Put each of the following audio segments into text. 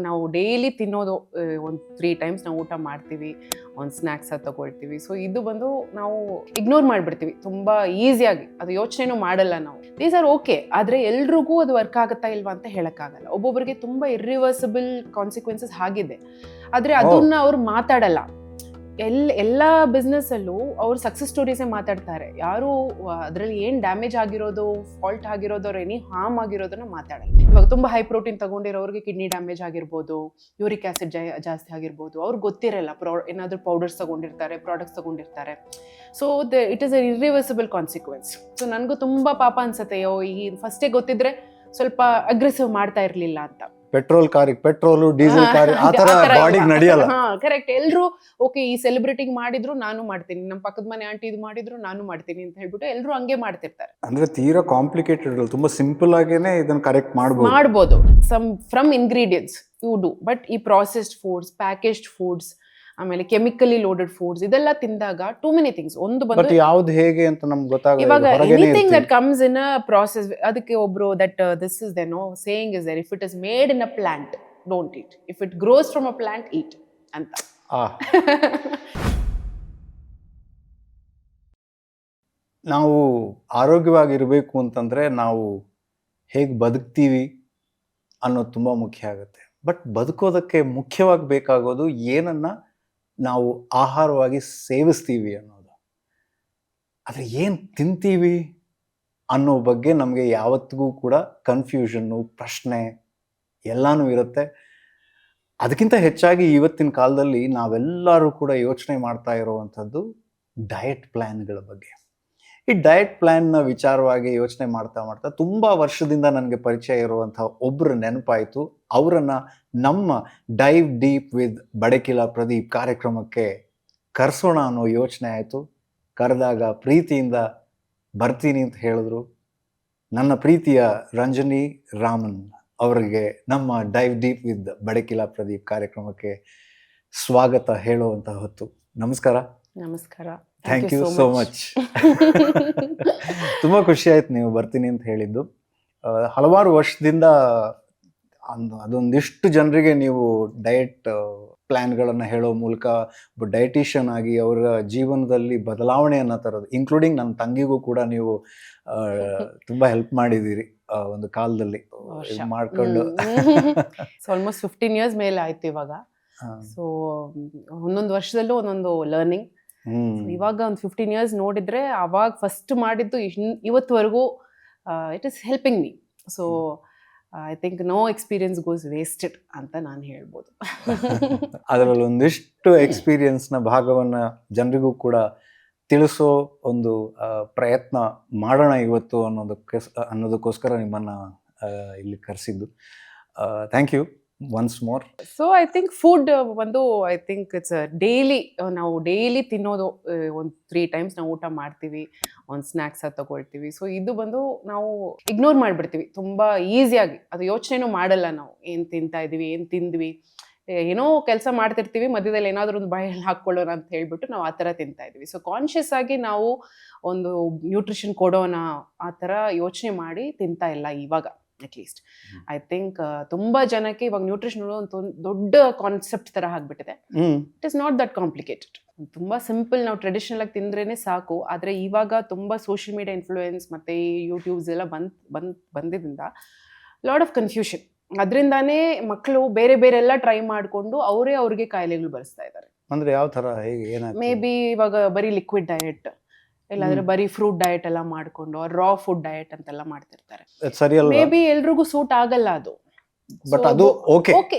ನಾವು ಡೈಲಿ ತಿನ್ನೋದು ಒಂದು 3 ಟೈಮ್ಸ್ ನಾವು ಊಟ ಮಾಡ್ತೀವಿ, ಒಂದು ಸ್ನ್ಯಾಕ್ಸ್ ಅದು ತಗೊಳ್ತೀವಿ. ಸೊ ಇದು ಬಂದು ನಾವು ಇಗ್ನೋರ್ ಮಾಡಿಬಿಡ್ತೀವಿ ತುಂಬ ಈಸಿಯಾಗಿ, ಅದು ಯೋಚನೆನೂ ಮಾಡಲ್ಲ ನಾವು. ದೀಸ್ ಆರ್ ಓಕೆ, ಆದರೆ ಎಲ್ರಿಗೂ ಅದು ವರ್ಕ್ ಆಗುತ್ತಾ ಇಲ್ವಾ ಅಂತ ಹೇಳೋಕ್ಕಾಗಲ್ಲ. ಒಬ್ಬೊಬ್ಬರಿಗೆ ತುಂಬ ಇರ್ರಿವರ್ಸಿಬಲ್ ಕಾನ್ಸಿಕ್ವೆನ್ಸಸ್ ಆಗಿದೆ, ಆದರೆ ಅದನ್ನ ಅವ್ರು ಮಾತಾಡಲ್ಲ. ಎಲ್ಲ ಬಿಸ್ನೆಸ್ಸಲ್ಲೂ ಅವ್ರು ಸಕ್ಸಸ್ ಸ್ಟೋರೀಸೇ ಮಾತಾಡ್ತಾರೆ. ಯಾರು ಅದರಲ್ಲಿ ಏನು ಡ್ಯಾಮೇಜ್ ಆಗಿರೋದು, ಫಾಲ್ಟ್ ಆಗಿರೋದು, ಅವ್ರು ಎನಿ ಹಾರ್ಮ್ ಆಗಿರೋದನ್ನ ಮಾತಾಡಲ್ಲ. ಇವಾಗ ತುಂಬ ಹೈ ಪ್ರೋಟೀನ್ ತಗೊಂಡಿರೋರಿಗೆ ಕಿಡ್ನಿ ಡ್ಯಾಮೇಜ್ ಆಗಿರ್ಬೋದು, ಯೂರಿಕ್ ಆಸಿಡ್ ಜಾಸ್ತಿ ಆಗಿರ್ಬೋದು, ಅವ್ರಿಗೆ ಗೊತ್ತಿರಲ್ಲ. ಏನಾದರೂ ಪೌಡರ್ಸ್ ತಗೊಂಡಿರ್ತಾರೆ, ಪ್ರಾಡಕ್ಟ್ಸ್ ತಗೊಂಡಿರ್ತಾರೆ. So it is a irreversible consequence. So ನನಗೂ ತುಂಬ ಪಾಪ ಅನ್ಸುತ್ತೆ, ಈ ಫಸ್ಟೇ ಗೊತ್ತಿದ್ರೆ ಸ್ವಲ್ಪ ಅಗ್ರೆಸಿವ್ ಮಾಡ್ತಾ ಇರಲಿಲ್ಲ ಅಂತ. ಪೆಟ್ರೋಲು ಡೀಸೆಲ್ ಕಾರ್ ಆ ತರ ಬಾಡಿಗೆ ನಡೆಯಲ್ಲ. ಕರೆಕ್ಟ್. ಎಲ್ರು ಓಕೆ, ಈ ಸೆಲೆಬ್ರಿಟಿಗೆ ಮಾಡಿದ್ರು ನಾನು ಮಾಡ್ತೀನಿ, ನಮ್ಮ ಪಕ್ಕದ ಮನೆ ಆಂಟಿ ಇದು ಮಾಡಿದ್ರು ನಾನು ಮಾಡ್ತೀನಿ ಅಂತ ಹೇಳ್ಬಿಟ್ಟು ಎಲ್ರು ಹಂಗೆ ಮಾಡ್ತಿರ್ತಾರೆ. ಅಂದ್ರೆ ತೀರಾ ಕಾಂಪ್ಲಿಕೇಟೆಡ್, ತುಂಬಾ ಸಿಂಪಲ್ ಆಗೇನೆ ಇದನ್ನ ಕರೆಕ್ಟ್ ಮಾಡ್ಬೋದು. From ingredients you do, but ಈ ಪ್ರಾಸೆಸ್ಡ್ ಫುಡ್ಸ್, ಪ್ಯಾಕೇಜ್ಡ್ ಫುಡ್ಸ್, ಆಮೇಲೆ ಕೆಮಿಕಲಿ ಲೋಡೆಡ್ ಫುಡ್ಸ್, ಇದೆಲ್ಲ ತಿಂದಾಗ ಟೂ ಮೆನಿ ಥಿಂಗ್ಸ್. ಒಂದು ಬಂದು ಯಾವ್ದು ಹೇಗೆ ಅಂತ ನಮ್ಗೆ ಗೊತ್ತಾಗಲ್ಲ. ಇವಾಗ anything that comes in a process, ಅದಕ್ಕೆ ಒಬ್ರು that this is the no saying is there, if it is made in a plant don't eat, if it grows from a plant eat ಅಂತ. ನಾವು ಆರೋಗ್ಯವಾಗಿರ್ಬೇಕು ಅಂತಂದ್ರೆ ನಾವು ಹೇಗೆ ಬದುಕ್ತೀವಿ ಅನ್ನೋದು ತುಂಬಾ ಮುಖ್ಯ ಆಗುತ್ತೆ. ಬಟ್ ಬದುಕೋದಕ್ಕೆ ಮುಖ್ಯವಾಗಿ ಬೇಕಾಗೋದು ಏನನ್ನ ನಾವು ಆಹಾರವಾಗಿ ಸೇವಿಸ್ತೀವಿ ಅನ್ನೋದು. ಆದರೆ ಏನು ತಿಂತೀವಿ ಅನ್ನೋ ಬಗ್ಗೆ ನಮಗೆ ಯಾವತ್ತಿಗೂ ಕೂಡ ಕನ್ಫ್ಯೂಷನ್ನು, ಪ್ರಶ್ನೆ ಎಲ್ಲಾನು ಇರುತ್ತೆ. ಅದಕ್ಕಿಂತ ಹೆಚ್ಚಾಗಿ ಇವತ್ತಿನ ಕಾಲದಲ್ಲಿ ನಾವೆಲ್ಲರೂ ಕೂಡ ಯೋಚನೆ ಮಾಡ್ತಾ ಇರುವಂಥದ್ದು ಡಯಟ್ ಪ್ಲ್ಯಾನ್ಗಳ ಬಗ್ಗೆ. ಈ ಡಯಟ್ ಪ್ಲ್ಯಾನ್ನ ವಿಚಾರವಾಗಿ ಯೋಚನೆ ಮಾಡ್ತಾ ಮಾಡ್ತಾ ತುಂಬ ವರ್ಷದಿಂದ ನನಗೆ ಪರಿಚಯ ಇರುವಂಥ ಒಬ್ಬರು ನೆನಪಾಯಿತು. ಅವರನ್ನು ನಮ್ಮ dive deep with Badakila Pradeep ಕಾರ್ಯಕ್ರಮಕ್ಕೆ ಕರೆಸೋಣ ಅನ್ನೋ ಯೋಚನೆ ಆಯಿತು. ಕರೆದಾಗ ಪ್ರೀತಿಯಿಂದ ಬರ್ತೀನಿ ಅಂತ ಹೇಳಿದ್ರು. ನನ್ನ ಪ್ರೀತಿಯ ರಂಜನಿ ರಾಮನ್ ಅವರಿಗೆ ನಮ್ಮ dive deep with Badakila Pradeep ಕಾರ್ಯಕ್ರಮಕ್ಕೆ ಸ್ವಾಗತ ಹೇಳುವಂಥ ಹೊತ್ತು. ನಮಸ್ಕಾರ. ನಮಸ್ಕಾರ. Thank you so much. ತುಂಬ ಖುಷಿ ಆಯ್ತು ನೀವು ಬರ್ತೀನಿ ಅಂತ ಹೇಳಿದ್ದು. ಹಲವಾರು ವರ್ಷದಿಂದ ಅದೊಂದಿಷ್ಟು ಜನರಿಗೆ ನೀವು ಡಯಟ್ ಪ್ಲ್ಯಾನ್ಗಳನ್ನು ಹೇಳೋ ಮೂಲಕ ಡಯಟಿಷಿಯನ್ ಆಗಿ ಅವರ ಜೀವನದಲ್ಲಿ ಬದಲಾವಣೆಯನ್ನು ತರೋದು, ಇನ್ಕ್ಲೂಡಿಂಗ್ ನನ್ನ ತಂಗಿಗೂ ಕೂಡ ನೀವು ತುಂಬ ಹೆಲ್ಪ್ ಮಾಡಿದ್ದೀರಿ ಒಂದು ಕಾಲದಲ್ಲಿ ಮಾಡ್ಕೊಂಡು. ಆಲ್ಮೋಸ್ಟ್ 15 years ಮೇಲೆ ಆಯ್ತು ಇವಾಗ. ಸೊ ಒಂದೊಂದು ವರ್ಷದಲ್ಲೂ ಒಂದೊಂದು ಲರ್ನಿಂಗ್. ಇವಾಗ ಒಂದು 15 years ನೋಡಿದ್ರೆ ಅವಾಗ ಫಸ್ಟ್ ಮಾಡಿದ್ದು ಇವತ್ತುವರೆಗೂ it is helping me. So I think no experience goes wasted ಅಂತ ನಾನು ಹೇಳ್ಬೋದು. ಅದರಲ್ಲಿ ಒಂದಿಷ್ಟು ಎಕ್ಸ್ಪೀರಿಯನ್ಸ್ನ ಭಾಗವನ್ನು ಜನರಿಗೂ ಕೂಡ ತಿಳಿಸೋ ಒಂದು ಪ್ರಯತ್ನ ಮಾಡೋಣ ಇವತ್ತು ಅನ್ನೋದಕ್ಕೋಸ್ಕರ ನಿಮ್ಮನ್ನು ಇಲ್ಲಿ ಕರೆಸಿದ್ದು. Thank you once more. So I think food ಒಂದು ಐ ಥಿಂಕ್ ಇಟ್ಸ್ ಡೈಲಿ, ನಾವು ಡೈಲಿ ತಿನ್ನೋದು ಒಂದು 3 ಟೈಮ್ಸ್ ನಾವು ಊಟ ಮಾಡ್ತೀವಿ, ಒಂದು ಸ್ನ್ಯಾಕ್ಸ್ ಅದು ತಗೊಳ್ತೀವಿ. ಸೊ ಇದು ಬಂದು ನಾವು ಇಗ್ನೋರ್ ಮಾಡಿಬಿಡ್ತೀವಿ ತುಂಬ ಈಸಿಯಾಗಿ, ಅದು ಯೋಚನೆನೂ ಮಾಡಲ್ಲ ನಾವು. ಏನು ತಿಂತಾ ಇದೀವಿ, ಏನು ತಿಂದ್ವಿ, ಏನೋ ಕೆಲಸ ಮಾಡ್ತಿರ್ತೀವಿ, ಮಧ್ಯದಲ್ಲಿ ಏನಾದರೂ ಒಂದು ಬಾಯಲ್ಲಿ ಹಾಕ್ಕೊಳ್ಳೋಣ ಅಂತ ಹೇಳ್ಬಿಟ್ಟು ನಾವು ಆ ಥರ ತಿಂತಾ ಇದೀವಿ. ಸೊ ಕಾನ್ಷಿಯಸ್ ಆಗಿ ನಾವು ಒಂದು ನ್ಯೂಟ್ರಿಷನ್ ಕೊಡೋಣ ಆ ಥರ ಯೋಚನೆ ಮಾಡಿ ತಿಂತಾ ಇಲ್ಲ ಇವಾಗ. ಅಟ್ಲೀಸ್ಟ್ ಐ ಥಿಂಕ್ ತುಂಬ ಜನಕ್ಕೆ ಇವಾಗ ನ್ಯೂಟ್ರಿಷನ್ ಒಂದು ದೊಡ್ಡ ಕಾನ್ಸೆಪ್ಟ್ ಥರ ಆಗ್ಬಿಟ್ಟಿದೆ. It is not that complicated. ತುಂಬ ಸಿಂಪಲ್, ನಾವು ಟ್ರೆಡಿಷನಲ್ ಆಗಿ ತಿಂದ್ರೇ ಸಾಕು. ಆದರೆ ಇವಾಗ ತುಂಬ ಸೋಷಿಯಲ್ ಮೀಡಿಯಾ ಇನ್ಫ್ಲೂಯೆನ್ಸ್ ಮತ್ತು ಯೂಟ್ಯೂಬ್ಸ್ ಎಲ್ಲ ಬಂದಿದ್ದರಿಂದ ಲಾಟ್ ಆಫ್ ಕನ್ಫ್ಯೂಷನ್. ಅದರಿಂದಾನೇ ಮಕ್ಕಳು ಬೇರೆ ಬೇರೆ ಎಲ್ಲ ಟ್ರೈ ಮಾಡಿಕೊಂಡು ಅವ್ರಿಗೆ ಕಾಯಿಲೆಗಳು ಬರೆಸ್ತಾ ಇದ್ದಾರೆ. ಅಂದರೆ ಯಾವ ಥರ, ಹೇಗೆ, ಏನಾಗ್ತದೆ? ಮೇ ಬಿ ಇವಾಗ ಬರೀ ಲಿಕ್ವಿಡ್ ಡಯಟ್, ಇಲ್ಲಾಂದ್ರೆ ಬರೀ ಫ್ರೂಟ್ ಡಯಟ್ ಎಲ್ಲ ಮಾಡ್ಕೊಂಡು ರಾ ಫುಡ್ ಡಯಟ್ ಅಂತೆಲ್ಲ ಮಾಡ್ತಿರ್ತಾರೆ. ಮೇ ಬಿ ಎಲ್ರಿಗೂ ಸೂಟ್ ಆಗಲ್ಲ ಅದು. ಬಟ್ ಅದು okay,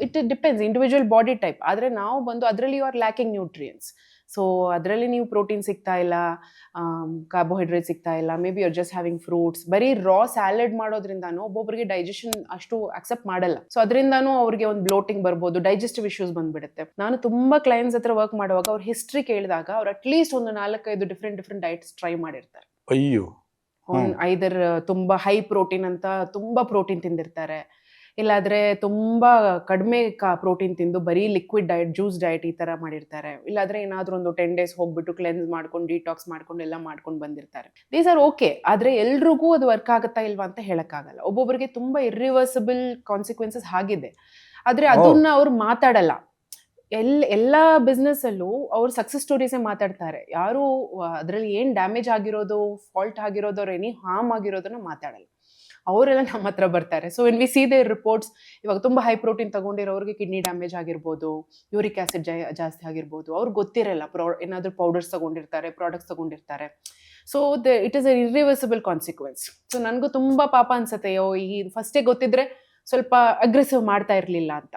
it depends individual body type. ಆದರೆ ನಾವು ಬಂದು ಅದರಲ್ಲಿ you are lacking nutrients. So ಅದರಲ್ಲಿ ನೀವು ಪ್ರೋಟೀನ್ ಸಿಗ್ತಾ ಇಲ್ಲ, ಕಾರ್ಬೋಹೈಡ್ರೇಟ್ ಸಿಗ್ತಾ ಇಲ್ಲ, maybe you're just having fruits. ಬರೀ ರಾ ಸ್ಯಾಲಡ್ ಮಾಡೋದ್ರಿಂದಾನು ಒಬ್ಬೊಬ್ಬರಿಗೆ ಡೈಜೆಷನ್ ಅಷ್ಟು ಅಕ್ಸೆಪ್ಟ್ ಮಾಡಲ್ಲ. ಸೊ ಅದರಿಂದಾನು ಅವ್ರಿಗೆ ಒಂದು ಬ್ಲೋಟಿಂಗ್ ಬರ್ಬೋದು, ಡೈಜೆಸ್ಟಿವ್ ಇಶ್ಯೂಸ್ ಬಂದ್ಬಿಡುತ್ತೆ. ನಾನು ತುಂಬಾ ಕ್ಲೈಂಟ್ಸ್ ಹತ್ರ ವರ್ಕ್ ಮಾಡುವಾಗ ಅವ್ರ ಹಿಸ್ಟ್ರಿ ಕೇಳಿದಾಗ ಅವ್ರು ಅಟ್ಲೀಸ್ಟ್ ಒಂದು 4-5 ಡಿಫ್ರೆಂಟ್ ಡಯಟ್ಸ್ ಟ್ರೈ ಮಾಡಿರ್ತಾರೆ. ಅಯ್ಯೋ, ಐದರ್ ತುಂಬಾ ಹೈ ಪ್ರೋಟೀನ್ ಅಂತ ತುಂಬಾ ಪ್ರೋಟೀನ್ ತಿಂದಿರ್ತಾರೆ, ಇಲ್ಲಾದ್ರೆ ತುಂಬಾ ಕಡಿಮೆ ಪ್ರೋಟೀನ್ ತಿಂದು ಬರೀ ಲಿಕ್ವಿಡ್ ಡಯಟ್, ಜ್ಯೂಸ್ ಡಯಟ್ ಈ ತರ ಮಾಡಿರ್ತಾರೆ. ಇಲ್ಲಾದ್ರೆ ಏನಾದ್ರೂ ಒಂದು 10 days ಹೋಗ್ಬಿಟ್ಟು ಕ್ಲೆನ್ಸ್ ಮಾಡ್ಕೊಂಡು ಡಿಟಾಕ್ಸ್ ಮಾಡ್ಕೊಂಡು ಎಲ್ಲ ಮಾಡ್ಕೊಂಡು ಬಂದಿರ್ತಾರೆ. ದೀಸ್ ಆರ್ ಓಕೆ, ಆದ್ರೆ ಎಲ್ರಿಗೂ ಅದು ವರ್ಕ್ ಆಗುತ್ತಾ ಇಲ್ವಾ ಅಂತ ಹೇಳಕ್ಕಾಗಲ್ಲ. ಒಬ್ಬೊಬ್ಬರಿಗೆ ತುಂಬಾ ಇರ್ರಿವರ್ಸಿಬಲ್ ಕಾನ್ಸಿಕ್ವೆನ್ಸಸ್ ಆಗಿದೆ, ಆದ್ರೆ ಅದನ್ನ ಅವ್ರು ಮಾತಾಡಲ್ಲ. ಎಲ್ಲ ಬಿಸ್ನೆಸ್ ಅಲ್ಲೂ ಅವ್ರು ಸಕ್ಸಸ್ ಸ್ಟೋರೀಸೇ ಮಾತಾಡ್ತಾರೆ. ಯಾರು ಅದ್ರಲ್ಲಿ ಏನ್ ಡ್ಯಾಮೇಜ್ ಆಗಿರೋದು, ಫಾಲ್ಟ್ ಆಗಿರೋದು, ಅವ್ರು ಎನಿ ಹಾರ್ಮ್ ಆಗಿರೋದನ್ನ ಮಾತಾಡಲ್ಲ. ಅವರೆಲ್ಲ ನಮ್ಮ ಹತ್ರ ಬರ್ತಾರೆ. So when we see their reports, ಇವಾಗ ತುಂಬಾ ಹೈ ಪ್ರೋಟೀನ್ ತಗೊಂಡಿರೋರಿಗೆ ಕಿಡ್ನಿ ಡ್ಯಾಮೇಜ್ ಆಗಿರ್ಬೋದು, ಯೂರಿಕ್ ಆಸಿಡ್ ಜಾಸ್ತಿ ಆಗಿರ್ಬೋದು, ಅವ್ರಿಗೆ ಗೊತ್ತಿರಲ್ಲ, ಏನಾದ್ರು ಪೌಡರ್ಸ್ ತಗೊಂಡಿರ್ತಾರೆ, ಪ್ರಾಡಕ್ಟ್ಸ್ ತಗೊಂಡಿರ್ತಾರೆ. So it is a irreversible consequence. So ನನಗೂ ತುಂಬಾ ಪಾಪ ಅನ್ಸುತ್ತೆ, ಈ ಫಸ್ಟೇ ಗೊತ್ತಿದ್ರೆ ಸ್ವಲ್ಪ ಅಗ್ರೆಸಿವ್ ಮಾಡ್ತಾ ಇರಲಿಲ್ಲ ಅಂತ.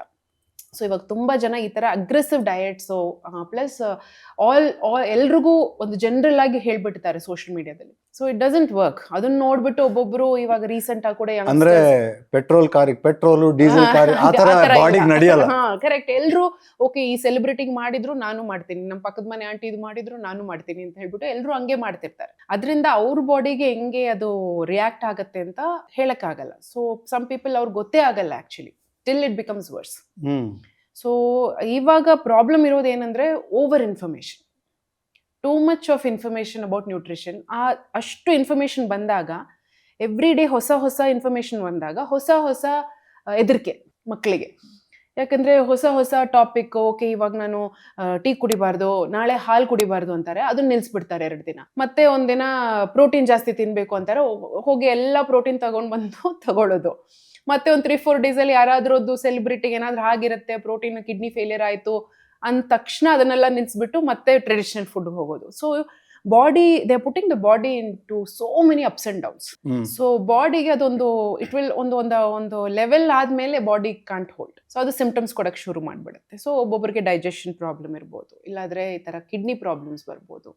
ಸೊ ಇವಾಗ ತುಂಬಾ ಜನ ಈ ತರ ಅಗ್ರೆಸಿವ್ ಡಯಟ್ಸು ಪ್ಲಸ್ ಎಲ್ರಿಗೂ ಒಂದು ಜನರಲ್ ಆಗಿ ಹೇಳ್ಬಿಡ್ತಾರೆ ಸೋಷಿಯಲ್ ಮೀಡಿಯಾದಲ್ಲಿ. So it doesn't work. ಅದನ್ನ ನೋಡ್ಬಿಟ್ಟು ಒಬ್ಬೊಬ್ರು ಇವಾಗ ರೀಸೆಂಟ್ ಆಗಿ ಕೂಡ ಅಂದ್ರೆ ಪೆಟ್ರೋಲ್ ಕಾರಿಗೆ ಪೆಟ್ರೋಲ್, ಡೀಸೆಲ್ ಕಾರಿಗೆ ಆ ತರ ಬಾಡಿಗೆ ನಡೆಯಲ್ಲ. ಕರೆಕ್ಟ್. ಎಲ್ರು ಓಕೆ, ಈ ಸೆಲೆಬ್ರಿಟಿಗೆ ಮಾಡಿದ್ರು ನಾನು ಮಾಡ್ತೀನಿ, ನಮ್ಮ ಪಕ್ಕದ ಮನೆ ಆಂಟಿ ಇದು ಮಾಡಿದ್ರು ನಾನು ಮಾಡ್ತೀನಿ ಅಂತ ಹೇಳ್ಬಿಟ್ಟು ಎಲ್ರು ಹಂಗೆ ಮಾಡ್ತಿರ್ತಾರೆ. ಅದರಿಂದ ಅವ್ರ ಬಾಡಿಗೆ ಹೆಂಗೆ ಅದು ರಿಯಾಕ್ಟ್ ಆಗತ್ತೆ ಅಂತ ಹೇಳಕ್ ಆಗಲ್ಲ. ಸೊ ಸಮ್ ಪೀಪಲ್ ಅವ್ರಿಗೆ ಗೊತ್ತೇ ಆಗಲ್ಲ actually, till it becomes worse. So ಇವಾಗ ಪ್ರಾಬ್ಲಮ್ ಇರೋದು ಏನಂದ್ರೆ over information, too much of information about nutrition. ಅಷ್ಟು ಇನ್ಫಾರ್ಮೇಶನ್ ಬಂದಾಗ, ಎವ್ರಿ ಡೇ ಹೊಸ ಹೊಸ ಇನ್ಫಾರ್ಮೇಶನ್ ಬಂದಾಗ ಹೊಸ ಹೊಸ ಹೆದರಿಕೆ ಮಕ್ಕಳಿಗೆ. ಯಾಕಂದ್ರೆ ಹೊಸ ಹೊಸ ಟಾಪಿಕ್, ಓಕೆ ಇವಾಗ ನಾನು ಟೀ ಕುಡಿಬಾರ್ದು, ನಾಳೆ ಹಾಲು ಕುಡಿಬಾರ್ದು ಅಂತಾರೆ, ಅದನ್ನ ನಿಲ್ಸ್ಬಿಡ್ತಾರೆ 2 ದಿನ. ಮತ್ತೆ ಒಂದಿನ ಪ್ರೋಟೀನ್ ಜಾಸ್ತಿ ತಿನ್ಬೇಕು ಅಂತಾರೆ, ಹೋಗಿ ಎಲ್ಲ ಪ್ರೋಟೀನ್ ತಗೊಂಡ್ ಬಂದು ತಗೊಳ್ಳೋದು. ಮತ್ತೆ ಒಂದು 3-4 ಡೇಸಲ್ಲಿ ಯಾರಾದ್ರದ್ದು ಸೆಲೆಬ್ರಿಟಿಗೆ ಏನಾದ್ರೂ ಆಗಿರುತ್ತೆ, ಪ್ರೋಟೀನ್ ಕಿಡ್ನಿ ಫೇಲಿಯರ್ ಆಯ್ತು ಅಂದ ತಕ್ಷಣ ಅದನ್ನೆಲ್ಲ ನಿಲ್ಸ್ಬಿಟ್ಟು ಮತ್ತೆ ಟ್ರೆಡಿಷನಲ್ ಫುಡ್ ಹೋಗೋದು. So body, they are putting the body into so many ups and downs. So ಬಾಡಿಗೆ ಅದೊಂದು ಇಟ್ ವಿಲ್ ಒಂದು ಲೆವೆಲ್ ಆದ್ಮೇಲೆ ಬಾಡಿ ಕಾಂಟ್ ಹೋಲ್ಡ್. ಸೊ ಅದು ಸಿಂಪ್ಟಮ್ಸ್ ಕೊಡಕ್ಕೆ ಶುರು ಮಾಡ್ಬಿಡುತ್ತೆ. ಸೊ ಒಬ್ಬೊಬ್ಬರಿಗೆ ಡೈಜೆಷನ್ ಪ್ರಾಬ್ಲಮ್ ಇರ್ಬೋದು, ಇಲ್ಲಾಂದ್ರೆ ಈ ತರ ಕಿಡ್ನಿ ಪ್ರಾಬ್ಲಮ್ಸ್ ಬರ್ಬೋದು,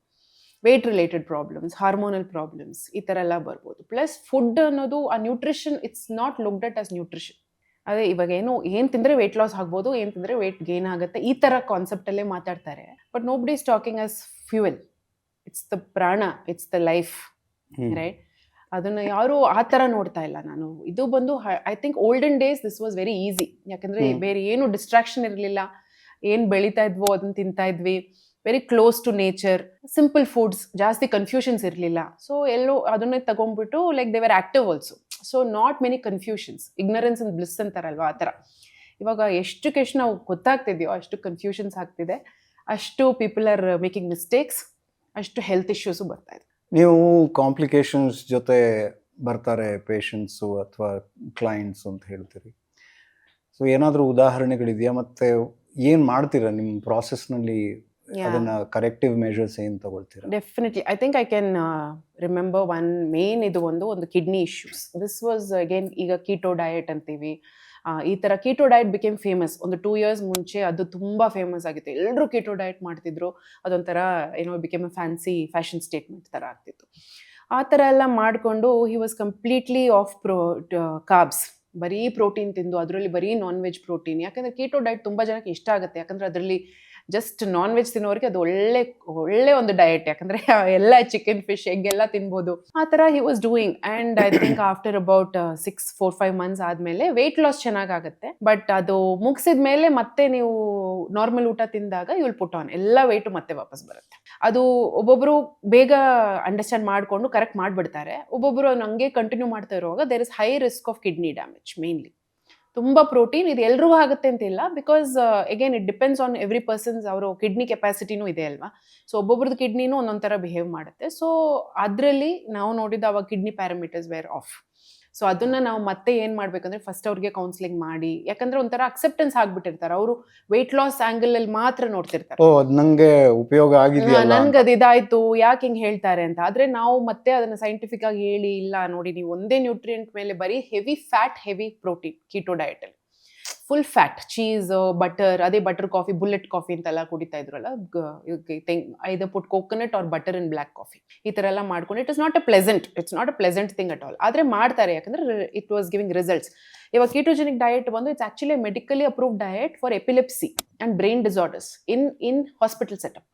weight related problems, hormonal problems, ಈ ಥರ ಎಲ್ಲ ಬರ್ಬೋದು. ಪ್ಲಸ್ ಫುಡ್ ಅನ್ನೋದು, ಆ nutrition it's not looked at as nutrition. ಅದೇ ಇವಾಗ ಏನು ತಿಂದರೆ ವೇಟ್ ಲಾಸ್ ಆಗ್ಬೋದು, ಏನು ತಿಂದರೆ ವೇಟ್ ಗೇನ್ ಆಗುತ್ತೆ, ಈ ಥರ ಕಾನ್ಸೆಪ್ಟಲ್ಲೇ ಮಾತಾಡ್ತಾರೆ. But nobody is talking as fuel. It's the ಪ್ರಾಣ, ಇಟ್ಸ್ ದ ಲೈಫ್, ರೈಟ್? ಅದನ್ನು ಯಾರು ಆ ಥರ ನೋಡ್ತಾ ಇಲ್ಲ. ನಾನು ಇದು ಬಂದು I think olden days this was very easy. ಯಾಕಂದರೆ ಬೇರೆ ಏನು ಡಿಸ್ಟ್ರಾಕ್ಷನ್ ಇರಲಿಲ್ಲ, ಏನು ಬೆಳೀತಾ ಇದ್ವೋ ಅದನ್ನು ತಿಂತಾ ಇದ್ವಿ, very close to nature, simple foods, ಜಾಸ್ತಿ ಕನ್ಫ್ಯೂಷನ್ಸ್ ಇರಲಿಲ್ಲ. ಸೊ ಎಲ್ಲೋ ಅದನ್ನೇ ತಗೊಂಡ್ಬಿಟ್ಟು like they were active also. So not many confusions, ignorance and bliss ಅಂತಾರಲ್ವ ಆ ಥರ. ಇವಾಗ ಎಷ್ಟಕ್ಕೆ ನಾವು ಗೊತ್ತಾಗ್ತಿದೆಯೋ ಅಷ್ಟು ಕನ್ಫ್ಯೂಷನ್ಸ್ ಆಗ್ತಿದೆ, ಅಷ್ಟು ಪೀಪಲ್ ಆರ್ ಮೇಕಿಂಗ್ ಮಿಸ್ಟೇಕ್ಸ್, ಅಷ್ಟು ಹೆಲ್ತ್ ಇಶ್ಯೂಸು ಬರ್ತಾ ಇದೆ. ನೀವು ಕಾಂಪ್ಲಿಕೇಶನ್ಸ್ ಜೊತೆ ಬರ್ತಾರೆ ಪೇಷಂಟ್ಸು ಅಥವಾ ಕ್ಲೈಂಟ್ಸ್ ಅಂತ ಹೇಳ್ತೀರಿ. ಸೊ ಏನಾದರೂ ಉದಾಹರಣೆಗಳಿದೆಯಾ, ಮತ್ತೆ ಏನು ಮಾಡ್ತೀರಾ ನಿಮ್ಮ ಪ್ರಾಸೆಸ್ನಲ್ಲಿ? ಅದನ್ನ ಕರೆಕ್ಟಿವ್ ಮೆಷರ್ಸ್ ಏನು ತಗೊಳ್ತೀರಾ? Definitely I think I can remember one main, ಇದು ಒಂದು kidney issues. This was again, ಈಗ ಕೀಟೋ ಡಯಟ್ ಅಂತೀವಿ, ಈ ಥರ ಕೀಟೋ ಡಯಟ್ ಬಿಕೇಮ್ ಫೇಮಸ್. ಒಂದು 2 years ಮುಂಚೆ ಅದು ತುಂಬ ಫೇಮಸ್ ಆಗಿತ್ತು, ಎಲ್ಲರೂ ಕೀಟೋ ಡಯಟ್ ಮಾಡ್ತಿದ್ರು. ಅದೊಂಥರ ಏನೋ became a fancy fashion statement ಥರ ಆಗ್ತಿತ್ತು. ಆ ಥರ ಎಲ್ಲ ಮಾಡಿಕೊಂಡು he was completely of carbs, ಬರೀ ಪ್ರೋಟೀನ್ ತಿಂದು, ಅದರಲ್ಲಿ ಬರೀ ನಾನ್ ವೆಜ್ ಪ್ರೋಟೀನ್. ಯಾಕಂದರೆ ಕೀಟೋ ಡಯಟ್ ತುಂಬ ಜನಕ್ಕೆ ಇಷ್ಟ ಆಗುತ್ತೆ, ಯಾಕಂದರೆ ಅದರಲ್ಲಿ ಜಸ್ಟ್ ನಾನ್ ವೆಜ್ ತಿನ್ನೋರಿಗೆ ಅದು ಒಳ್ಳೆ ಒಂದು ಡಯಟ್. ಯಾಕಂದರೆ ಎಲ್ಲ ಚಿಕನ್, ಫಿಶ್, ಎಗ್ ಎಲ್ಲ ತಿನ್ಬೋದು. ಆ ಥರ he was doing. And I think after about 4-5 months ಆದಮೇಲೆ ವೆಯ್ಟ್ ಲಾಸ್ ಚೆನ್ನಾಗಾಗುತ್ತೆ. ಬಟ್ ಅದು ಮುಗಿಸಿದ ಮೇಲೆ ಮತ್ತೆ ನೀವು ನಾರ್ಮಲ್ ಊಟ ತಿಂದಾಗ ಯು ವಿಲ್ ಪುಟ್ ಆನ್, ಎಲ್ಲ ವೆಯ್ಟು ಮತ್ತೆ ವಾಪಸ್ ಬರುತ್ತೆ. ಅದು ಒಬ್ಬೊಬ್ಬರು ಬೇಗ ಅಂಡರ್ಸ್ಟ್ಯಾಂಡ್ ಮಾಡಿಕೊಂಡು ಕರೆಕ್ಟ್ ಮಾಡಿಬಿಡ್ತಾರೆ. ಒಬ್ಬೊಬ್ಬರು ಹಂಗೆ ಕಂಟಿನ್ಯೂ ಮಾಡ್ತಾ ಇರುವಾಗ there is high risk of kidney damage. Mainly ತುಂಬ ಪ್ರೋಟೀನ್ ಇದು ಎಲ್ರಿಗೂ ಆಗುತ್ತೆ ಅಂತಿಲ್ಲ, because again it depends on every persons, ಅವರು ಕಿಡ್ನಿ ಕೆಪಾಸಿಟಿನೂ ಇದೆ ಅಲ್ವಾ. ಸೊ ಒಬ್ಬೊಬ್ರದ್ದು ಕಿಡ್ನಿನೂ ಒಂದೊಂದು ಥರ ಬಿಹೇವ್ ಮಾಡುತ್ತೆ. ಸೊ ಅದರಲ್ಲಿ ನಾವು ನೋಡಿದ ಅವಾಗ kidney parameters were off. So ಅದನ್ನ ನಾವು ಮತ್ತೆ ಏನು ಮಾಡಬೇಕಂದ್ರೆ ಫಸ್ಟ್ ಅವ್ರಿಗೆ ಕೌನ್ಸಿಲಿಂಗ್ ಮಾಡಿ, ಯಾಕಂದ್ರೆ ಒಂಥರ ಅಕ್ಸೆಪ್ಟೆನ್ಸ್ ಆಗ್ಬಿಟ್ಟಿರ್ತಾರೆ, ಅವರು ವೆಯ್ಟ್ ಲಾಸ್ ಆಂಗಲ್ ಅಲ್ಲಿ ಮಾತ್ರ ನೋಡ್ತಿರ್ತಾರೆ. ಓ ಅದು ನಂಗೆ ಉಪಯೋಗ ಆಗಿದೆಯಲ್ಲ, ನನ್ಗೆ ಅದು ಇದಾಯ್ತು, ಯಾಕೆ ಹಿಂಗೆ ಹೇಳ್ತಾರೆ ಅಂತ. ಆದ್ರೆ ನಾವು ಮತ್ತೆ ಅದನ್ನ ಸೈಂಟಿಫಿಕ್ ಆಗಿ ಹೇಳಿ, ಇಲ್ಲ ನೋಡಿ ನೀವು ಒಂದೇ ನ್ಯೂಟ್ರಿಯೆಂಟ್ ಮೇಲೆ ಬರೀ heavy fat, heavy protein keto diet ಅಲ್ಲಿ, ಫುಲ್ ಫ್ಯಾಟ್, ಚೀಸ್, ಬಟರ್, ಅದೇ ಬಟರ್ ಕಾಫಿ, ಬುಲೆಟ್ ಕಾಫಿ ಅಂತೆಲ್ಲ ಕುಡಿತಾ ಇದ್ರಲ್ಲ, either put coconut or butter in black coffee, ಈ ಥರ ಎಲ್ಲ ಮಾಡ್ಕೊಂಡು it's not a pleasant thing at all. ಆದರೆ ಮಾಡ್ತಾರೆ, ಯಾಕಂದ್ರೆ ಇಟ್ ವಾಸ್ ಗಿವಿಂಗ್ ರಿಸಲ್ಟ್ಸ್. ಇವಾಗ ಕೀಟೋಜೆನಿಕ್ ಡಯಟ್ ಬಂದು it's actually medically approved diet for epilepsy and brain disorders in hospital setup.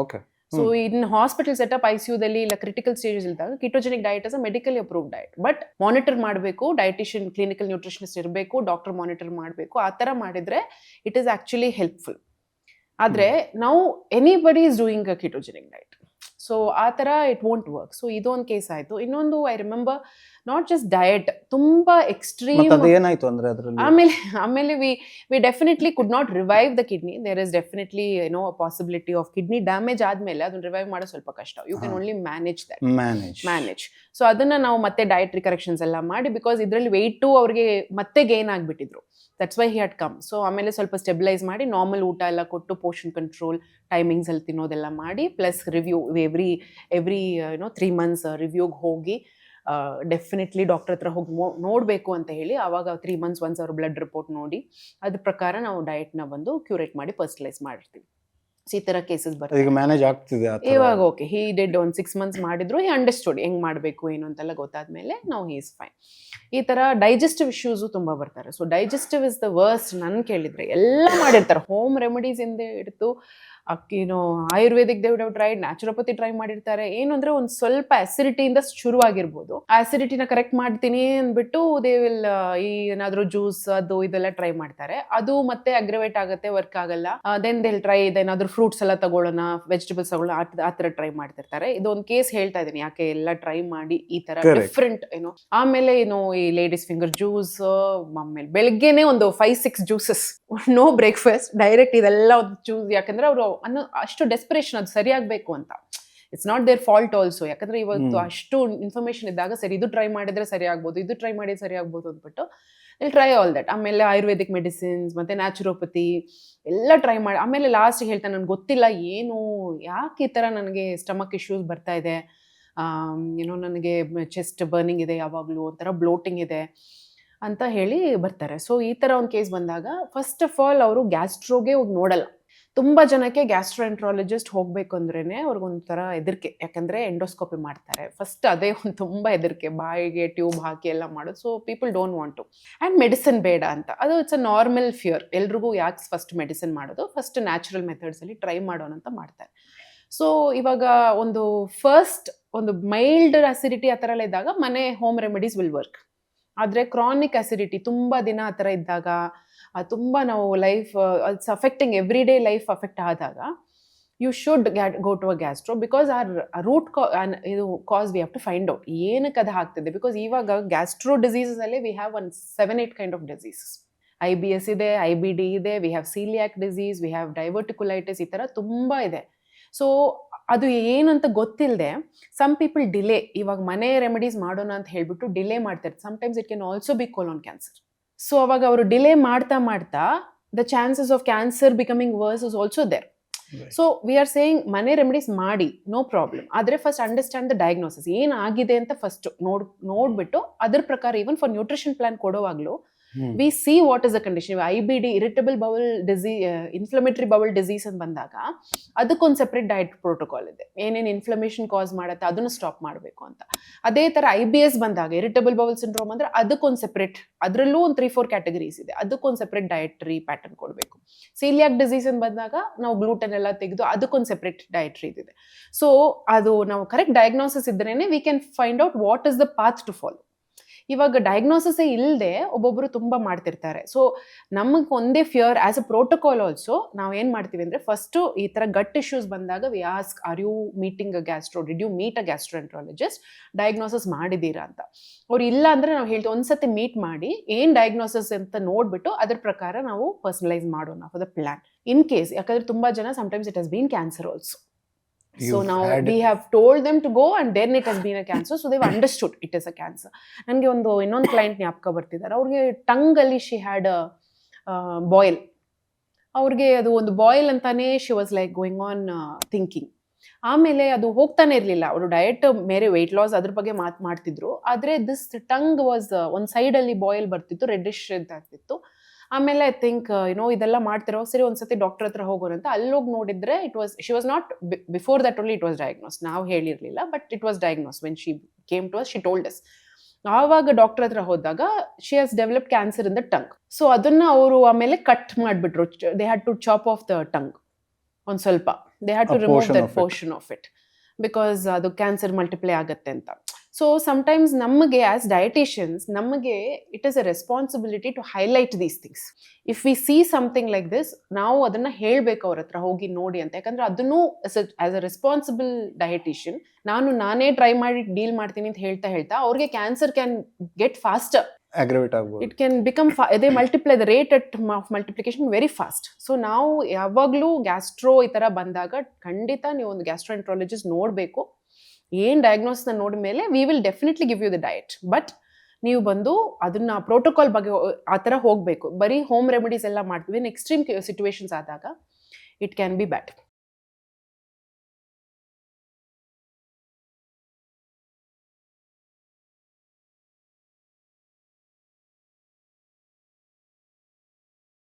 Okay. So in hospital setup, ICUದಲ್ಲಿ ಇಲ್ಲ critical stages ಇದ್ದಾಗ ketogenic diet is a medically approved diet. But monitor ಮಾಡಬೇಕು, dietitian, clinical nutritionist ಇರಬೇಕು, doctor monitor ಮಾಡಬೇಕು. ಆ ಥರ ಮಾಡಿದ್ರೆ it is actually helpful. ಆದರೆ ನಾವು anybody is doing a ketogenic diet, so ಆ ಥರ ಇಟ್ ವೋಂಟ್ ವರ್ಕ್. ಸೊ ಇದೊಂದು ಕೇಸ್ ಆಯಿತು. ಇನ್ನೊಂದು I remember not just diet, ತುಂಬಾ ಮತ್ತೆ ಎಕ್ಸ್ಟ್ರೀಮ್. ಅದೇನಾಯ್ತು ಅಂದ್ರೆ ಅದರಲ್ಲಿ? ಆಮೇಲೆ we definitely could not revive the kidney. There is definitely a possibility of kidney damage ಆದ್ಮೇಲೆ ಅದನ್ನ ರಿವೈವ್ ಮಾಡೋದು ಸ್ವಲ್ಪ ಕಷ್ಟ. You can only manage that. Manage. So ಅದನ್ನ ನಾವು ಮತ್ತೆ ಡಯಟ್ರಿ ಕರೆಕ್ಷನ್ಸ್ ಎಲ್ಲ ಮಾಡಿ, ಬಿಕಾಸ್ ಇದರಲ್ಲಿ ವೆಯ್ಟು ಅವ್ರಿಗೆ ಮತ್ತೆ ಗೇನ್ ಆಗಿಬಿಟ್ಟಿದ್ರು. That's why he had come. So ಆಮೇಲೆ ಸ್ವಲ್ಪ ಸ್ಟೆಬಿಲೈಸ್ ಮಾಡಿ ನಾರ್ಮಲ್ ಊಟ ಎಲ್ಲ ಕೊಟ್ಟು, ಪೋರ್ಷನ್ ಕಂಟ್ರೋಲ್, ಟೈಮಿಂಗ್ಸ್ ಅಲ್ಲಿ ತಿನ್ನೋದೆಲ್ಲ ಮಾಡಿ, ಪ್ಲಸ್ ರಿವ್ಯೂ ಎವ್ರಿ 3 months ರಿವ್ಯೂಗೆ ಹೋಗಿ ಡೆಫಿನೆಟ್ಲಿ ಡಾಕ್ಟರ್ ಹತ್ರ ಹೋಗಿ ನೋಡಬೇಕು ಅಂತ ಹೇಳಿ, ಆವಾಗ 3 months ಒನ್ಸ್ ಅವ್ರ ಬ್ಲಡ್ ರಿಪೋರ್ಟ್ ನೋಡಿ ಅದ್ರ ಪ್ರಕಾರ ನಾವು ಡಯಟ್ನ ಬಂದು ಕ್ಯೂರೇಟ್ ಮಾಡಿ ಪರ್ಸನಲೈಸ್ ಮಾಡಿರ್ತೀವಿ. ಸೊ ಈ ಥರ ಕೇಸಸ್ ಬರ್ತದೆ. ಈಗ ಮ್ಯಾನೇಜ್ ಆಗ್ತಿದೆ ಇವಾಗ ಓಕೆ, ಹಿ ಡಿಡ್ ಒಂದು 6 months ಮಾಡಿದ್ರು, ಹಿ ಅಂಡರ್ಸ್ಟುಡ್ ಹೆಂಗ್ ಮಾಡಬೇಕು ಏನು ಅಂತೆಲ್ಲ ಗೊತ್ತಾದ್ಮೇಲೆ ನಾವು ಹಿ ಇಸ್ ಫೈನ್. ಈ ಥರ ಡೈಜೆಸ್ಟಿವ್ ಇಶ್ಯೂಸು ತುಂಬ ಬರ್ತಾರೆ. So digestive is the worst. ನನ್ನ ಕೇಳಿದ್ರೆ ಎಲ್ಲ ಮಾಡಿರ್ತಾರೆ, ಹೋಮ್ ರೆಮಿಡೀಸ್ ಇಂದ ಹಿಡಿದು Ayurvedic they would have tried, naturopathy try ಮಾಡಿರ್ತಾರೆ. ಏನು ಅಂದ್ರೆ ಒಂದು ಸ್ವಲ್ಪ ಅಸಿಡಿಟಿಯಿಂದ ಶುರುವಾಗಿರ್ಬೋದು, ಆ ಅಸಿಡಿಟಿನ ಕರೆಕ್ಟ್ ಮಾಡ್ತೀನಿ ಅಂದ್ಬಿಟ್ಟು ದೇ ವಿಲ್ ಏನಾದ್ರು ಜ್ಯೂಸ್ ಅದು ಇದೆಲ್ಲ ಟ್ರೈ ಮಾಡ್ತಾರೆ. ಅದು ಮತ್ತೆ ಅಗ್ರವೇಟ್ ಆಗುತ್ತೆ, ವರ್ಕ್ ಆಗಲ್ಲ. ದೆನ್ ದೇ ಟ್ರೈ ಇದೇನಾದ್ರು ಫ್ರೂಟ್ಸ್ ಎಲ್ಲ ತಗೊಳ್ಳೋಣ, ವೆಜಿಟೇಬಲ್ಸ್ ತಗೊಳ್ಳೋಣ, ಆ ಥರ ಟ್ರೈ ಮಾಡ್ತಿರ್ತಾರೆ. ಇದೊಂದು ಕೇಸ್ ಹೇಳ್ತಾ ಇದ್ದೀನಿ, ಯಾಕೆ ಎಲ್ಲ ಟ್ರೈ ಮಾಡಿ ಈ ತರ ಡಿಫ್ರೆಂಟ್ ಆಮೇಲೆ ಈ ಲೇಡೀಸ್ ಫಿಂಗರ್ ಜ್ಯೂಸ್, ಆಮೇಲೆ ಬೆಳಗ್ಗೆನೆ ಒಂದು 5-6 ಜ್ಯೂಸಸ್, ನೋ ಬ್ರೇಕ್ಫಾಸ್ಟ್, ಡೈರೆಕ್ಟ್ ಇದೆಲ್ಲ ಒಂದು ಜ್ಯೂಸ್. ಯಾಕಂದ್ರೆ ಅವರು ಅಷ್ಟು ಡೆಸ್ಪರೇಷನ್, ಅದು ಸರಿಯಾಗಬೇಕು ಅಂತ. It's not their fault also. ಯಾಕಂದ್ರೆ ಇವತ್ತು ಅಷ್ಟು ಇನ್ಫಾರ್ಮೇಶನ್ ಇದ್ದಾಗ, ಸರಿ ಇದು ಟ್ರೈ ಮಾಡಿದ್ರೆ ಸರಿ ಆಗ್ಬೋದು, ಇದು ಟ್ರೈ ಮಾಡಿದ್ರೆ ಸರಿ ಆಗ್ಬೋದು ಅಂದ್ಬಿಟ್ಟು ಟ್ರೈ ಆಲ್ ದಟ್. ಆಮೇಲೆ ಆಯುರ್ವೇದಿಕ್ ಮೆಡಿಸಿನ್ಸ್ ಮತ್ತೆ ನ್ಯಾಚುರೋಪತಿ ಎಲ್ಲ ಟ್ರೈ ಮಾಡಿ, ಆಮೇಲೆ ಲಾಸ್ಟ್ ಹೇಳ್ತಾನೆ, ನನಗೆ ಗೊತ್ತಿಲ್ಲ ಏನು ಯಾಕೆ ಈ ಥರ ನನಗೆ ಸ್ಟಮಕ್ ಇಶ್ಯೂಸ್ ಬರ್ತಾ ಇದೆ, ನನಗೆ ಚೆಸ್ಟ್ ಬರ್ನಿಂಗ್ ಇದೆ, ಯಾವಾಗಲೂ ಒಂಥರ ಬ್ಲೋಟಿಂಗ್ ಇದೆ ಅಂತ ಹೇಳಿ ಬರ್ತಾರೆ. ಸೊ ಈ ಥರ ಒಂದು ಕೇಸ್ ಬಂದಾಗ ಫಸ್ಟ್ ಆಫ್ ಆಲ್ ಅವರು ಗ್ಯಾಸ್ಟ್ರೋಗೆ ಹೋಗಿ ನೋಡಲ್ಲ. ತುಂಬ ಜನಕ್ಕೆ ಗ್ಯಾಸ್ಟ್ರೋಎಂಟ್ರಾಲಜಿಸ್ಟ್ ಹೋಗ್ಬೇಕು ಅಂದ್ರೇನೆ ಅವ್ರಿಗೊಂಥರ ಹೆದರಿಕೆ, ಯಾಕಂದರೆ ಎಂಡೋಸ್ಕೋಪಿ ಮಾಡ್ತಾರೆ ಫಸ್ಟ್, ಅದೇ ಒಂದು ತುಂಬ ಹೆದರಿಕೆ, ಬಾಯಿಗೆ ಟ್ಯೂಬ್ ಹಾಕಿ ಎಲ್ಲ ಮಾಡೋದು. So people don't want to, and medicine ಬೇಡ ಅಂತ. ಅದು ಇಟ್ಸ್ ಅ ನಾರ್ಮಲ್ ಫಿಯರ್ ಎಲ್ರಿಗೂ. ಯಾಕೆ ಫಸ್ಟ್ ಮೆಡಿಸಿನ್ ಮಾಡೋದು, ಫಸ್ಟ್ ನ್ಯಾಚುರಲ್ ಮೆಥಡ್ಸಲ್ಲಿ ಟ್ರೈ ಮಾಡೋಣ ಅಂತ ಮಾಡ್ತಾರೆ. ಸೊ ಇವಾಗ ಒಂದು ಮೈಲ್ಡ್ ಅಸಿಡಿಟಿ ಆ ಥರ ಎಲ್ಲ ಇದ್ದಾಗ ಮನೆ ಹೋಮ್ ರೆಮಿಡೀಸ್ ವಿಲ್ ವರ್ಕ್. ಆದರೆ ಕ್ರಾನಿಕ್ ಅಸಿಡಿಟಿ ತುಂಬ ದಿನ ಆ ಥರ ಇದ್ದಾಗ, ತುಂಬ ನಾವು life it's affecting every day life affect ಆದಾಗ, you should go to a gastro, because root ಇದು cause we have to find out ಏನಕ್ಕೆ ಅದು ಆಗ್ತದೆ. ಬಿಕಾಸ್ ಇವಾಗ ಗ್ಯಾಸ್ಟ್ರೋ ಡಿಸೀಸಲ್ಲಿ we have 7-8 kind of diseases. IBS ಇದೆ, IBD ಇದೆ, we have coeliac disease, we have diverticulitis, ಈ ಥರ ತುಂಬ ಇದೆ. ಸೊ ಅದು ಏನಂತ ಗೊತ್ತಿಲ್ಲದೆ ಸಮ್ ಪೀಪಲ್ ಡಿಲೇ, ಇವಾಗ ಮನೆ ರೆಮಿಡೀಸ್ ಮಾಡೋಣ ಅಂತ ಹೇಳ್ಬಿಟ್ಟು ಡಿಲೇ ಮಾಡ್ತಾರೆ. Sometimes it can also be colon cancer. So ಅವಾಗ ಅವರು ಡಿಲೇ ಮಾಡ್ತಾ the chances of cancer becoming worse is also there. So we are saying ಮನೆ ರೆಮಿಡೀಸ್ ಮಾಡಿ, ನೋ ಪ್ರಾಬ್ಲಮ್. ಆದರೆ ಫಸ್ಟ್ ಅಂಡರ್ಸ್ಟ್ಯಾಂಡ್ ದ ಡಯಾಗ್ನೋಸಿಸ್, ಏನಾಗಿದೆ ಅಂತ ಫಸ್ಟ್ ನೋಡ್ಬಿಟ್ಟು ಅದ್ರ ಪ್ರಕಾರ ಈವನ್ ಫಾರ್ ನ್ಯೂಟ್ರಿಷನ್ ಪ್ಲಾನ್ ಕೊಡುವಾಗಲೂ we see what is the condition. IBD, irritable bowel disease, inflammatory bowel disease ಅಂತ ಬಂದಾಗ ಅದಕ್ಕೊಂದು ಸೆಪ್ರೇಟ್ ಡಯಟ್ ಪ್ರೋಟೋಕಾಲ್ ಇದೆ, ಏನೇನು ಇನ್ಫ್ಲಮೇಷನ್ ಕಾಸ್ ಮಾಡುತ್ತೆ ಅದನ್ನು ಸ್ಟಾಪ್ ಮಾಡಬೇಕು ಅಂತ. ಅದೇ ಥರ IBS ಬಂದಾಗ, ಇರಿಟಬಲ್ ಬೌಲ್ ಸಿಂಡ್ರೋಮ್ ಅಂದರೆ ಅದಕ್ಕೊಂದು ಸೆಪ್ರೇಟ್, ಅದರಲ್ಲೂ ಒಂದು 3-4 ಕ್ಯಾಟಗರೀಸ್ ಇದೆ, ಅದಕ್ಕೊಂದು ಸೆಪ್ರೇಟ್ ಡಯಟ್ರಿ ಪ್ಯಾಟರ್ನ್ ಕೊಡಬೇಕು. ಸೀಲಿಯಾಕ್ ಡಿಸೀಸ್ ಅಂತ ಬಂದಾಗ ನಾವು ಗ್ಲೂಟನ್ ಎಲ್ಲ ತೆಗೆದು ಅದಕ್ಕೊಂದು ಸೆಪ್ರೇಟ್ ಡಯಟ್ರಿ ಇದೆ. ಸೊ ಅದು ನಾವು ಕರೆಕ್ಟ್ ಡಯಾಗ್ನೋಸಿಸ್ ಇದ್ರೇ we can find out what is the path to follow. ಇವಾಗ ಡಯಾಗ್ನೋಸಿಸೇ ಇಲ್ಲದೆ ಒಬ್ಬೊಬ್ಬರು ತುಂಬ ಮಾಡ್ತಿರ್ತಾರೆ. ಸೊ ನಮಗೆ ಒಂದೇ fear as a protocol also ನಾವು ಏನು ಮಾಡ್ತೀವಿ ಅಂದರೆ, ಫಸ್ಟು ಈ ಥರ ಗಟ್ ಇಶ್ಯೂಸ್ ಬಂದಾಗ we ask, are you meeting a gastro, did you meet a gastroenterologist, diagnosis ಮಾಡಿದ್ದೀರಾ ಅಂತ. ಅವ್ರು ಇಲ್ಲ ಅಂದರೆ ನಾವು ಹೇಳ್ತೀವಿ ಒಂದ್ಸತಿ ಮೀಟ್ ಮಾಡಿ ಏನು ಡಯಾಗ್ನೋಸಿಸ್ ಅಂತ ನೋಡಿಬಿಟ್ಟು ಅದ್ರ ಪ್ರಕಾರ ನಾವು ಪರ್ಸನಲೈಸ್ ಮಾಡೋಣ for the plan. In case, ಯಾಕಂದರೆ ತುಂಬ ಜನ sometimes it has been cancer also. So now we have told them to go and then it has been a cancer, so they've understood it is a cancer. ನನಗೆ ಇನ್ನೊಂದು client ಜ್ಞಾಪಕ ಬರ್ತಿದ್ದಾರೆ. ಅವ್ರಿಗೆ ಟಂಗಲ್ಲಿ she had boil. ಅವ್ರಿಗೆ ಅದು ಒಂದು boil ಅಂತಾನೆ she was like going on thinking. ಆಮೇಲೆ ಅದು ಹೋಗ್ತಾನೆ ಇರಲಿಲ್ಲ. ಅವರು ಡಯಟ್ ಬೇರೆ ವೆಯ್ಟ್ ಲಾಸ್ ಅದ್ರ ಬಗ್ಗೆ ಮಾಡ್ತಿದ್ರು. ಆದರೆ ದಿಸ್ ಟಂಗ್ ವಾಸ್ ಒಂದು ಸೈಡಲ್ಲಿ ಬಾಯ್ಲ್ ಬರ್ತಿತ್ತು, ರೆಡ್ಡಿಶ್ ಅಂತ ಆಗ್ತಿತ್ತು. ಆಮೇಲೆ ಐ ಥಿಂಕ್ ಇದೆಲ್ಲ ಮಾಡ್ತಿರೋ, ಸರಿ ಒಂದ್ಸತಿ ಡಾಕ್ಟರ್ ಹತ್ರ ಹೋಗೋಣ ಅಂತ ಅಲ್ಲೋಗಿ ನೋಡಿದ್ರೆ she was not, before that only it was diagnose. ನಾವು ಹೇಳಿರಲಿಲ್ಲ, but it was diagnose when she came to us, she told us. ಆವಾಗ ಡಾಕ್ಟರ್ ಹತ್ರ ಹೋದಾಗ she has develop cancer in the tongue. So ಅದನ್ನ ಅವರು ಆಮೇಲೆ ಕಟ್ ಮಾಡಿಬಿಟ್ರು. They had to chop off the tongue ಒಂದು ಸ್ವಲ್ಪ, they had to remove that portion of it, because ಅದು ಕ್ಯಾನ್ಸರ್ ಮಲ್ಟಿಪ್ಲೈ ಆಗುತ್ತೆ ಅಂತ. ಸೊ ಸಮ್ಟೈಮ್ಸ್ ನಮಗೆ ಆಸ್ ಡಯಟಿಷಿಯನ್ಸ್ ನಮಗೆ it is a responsibility to highlight these things. If we see something like this, ನಾವು ಅದನ್ನ ಹೇಳ್ಬೇಕು ಅವ್ರ ಹತ್ರ ಹೋಗಿ ನೋಡಿ ಅಂತ. ಯಾಕಂದ್ರೆ ಅದನ್ನು ಆಸ್ ಅ ರೆಸ್ಪಾನ್ಸಿಬಲ್ ಡಯಟಿಷಿಯನ್ ನಾನೇ ಟ್ರೈ ಮಾಡಿ ಡೀಲ್ ಮಾಡ್ತೀನಿ ಅಂತ ಹೇಳ್ತಾ ಅವ್ರಿಗೆ ಕ್ಯಾನ್ಸರ್ ಕ್ಯಾನ್ ಗೆಟ್ ಫಾಸ್ಟರ್, ಅಗ್ರವೇಟ್ ಆಗ್ಬೋದು. It can become they multiply the rate at multiplication very fast. So ನಾವು ಯಾವಾಗಲೂ ಗ್ಯಾಸ್ಟ್ರೋ ಈ ಥರ ಬಂದಾಗ ಖಂಡಿತ ನೀವು ಒಂದು ಗ್ಯಾಸ್ಟ್ರೋಎಂಟ್ರಾಲಜಿಸ್ಟ್ ನೋಡಬೇಕು. ಏನು ಡಯಾಗ್ನೋಸ್ನ ನೋಡಿದ ಮೇಲೆ we will definitely give you the diet. But ನೀವು ಬಂದು ಅದನ್ನ ಪ್ರೋಟೋಕಾಲ್ ಬಗ್ಗೆ ಆ ಥರ ಹೋಗಬೇಕು. ಬರೀ ಹೋಮ್ ರೆಮಿಡೀಸ್ ಎಲ್ಲ ಮಾಡ್ತೀವಿ, ಇನ್ ಎಕ್ಸ್ಟ್ರೀಮ್ ಸಿಚುವೇಶನ್ಸ್ ಆದಾಗ ಇಟ್ ಕ್ಯಾನ್ ಬಿ ಬ್ಯಾಡ್.